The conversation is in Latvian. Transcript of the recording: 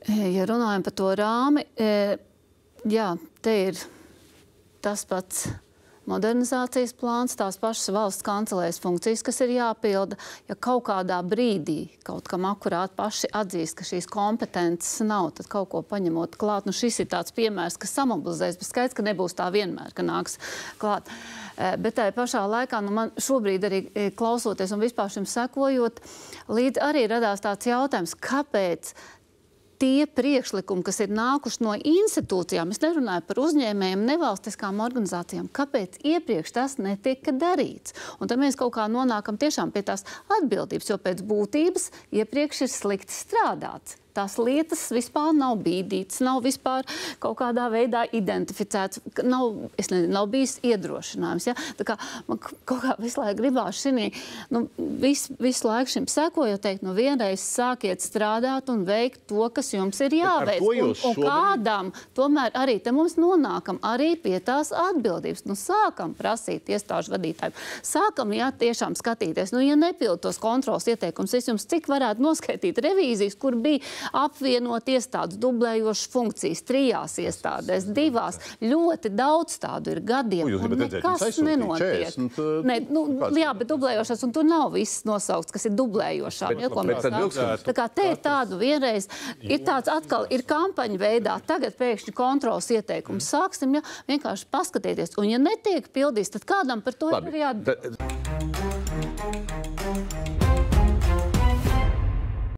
Ja runājam par to rāmi, jā, te ir tas pats modernizācijas plāns, tās pašas valsts kancelēs funkcijas, kas ir jāpilda. Ja kaut kādā brīdī kaut kam akurāt paši atzīst, ka šīs kompetences nav, tad kaut ko paņemot klāt. Nu, šis ir tāds piemērs, kas samobilizēs, bet skaidrs, ka nebūs tā vienmēr, ka nāks klāt. Bet tajā pašā laikā, nu, man šobrīd arī klausoties un vispār šim sekojot, līdz arī radās tāds jautājums, kāpēc tie priekšlikumi, kas ir nākuši no institūcijām, es nerunāju par uzņēmējiem, nevalstiskām organizācijām, kāpēc iepriekš tas netika darīts? Un tad mēs kaut kā nonākam tiešām pie tās atbildības, jo pēc būtības iepriekš ir slikti strādāts. Tās lietas vispār nav bīdītas, nav vispār kaut kādā veidā identificēts, nav bijis iedrošinājums. Ja? Tā kā man kaut kā visu laiku gribās visu laiku šim sekojot teikt, vienreiz sākiet strādāt un veikt to, kas jums ir jāveic. Un kādam, tomēr arī te mums nonākam arī pie tās atbildības. Sākam prasīt iestāžu vadītājiem. Sākam, tiešām skatīties. Ja nepild tos kontrols ieteikums, es jums cik varētu noskaitīt revīzijas, kur bija apvienot iestādes dublējošas funkcijas 3 iestādēs, 2. Ļoti daudz tādu ir gadiem, un nekas nenotiek. Jā, bet dublējošās, un tur nav viss nosaukts, kas ir dublējošām. Tā kā te ir tādu vienreiz, ir tāds atkal, ir kampaņa veidā, tagad pēkšņi kontrols ieteikums sāksim, vienkārši paskatieties, un ja netiek pildīts, tad kādam par to ir jāatbild.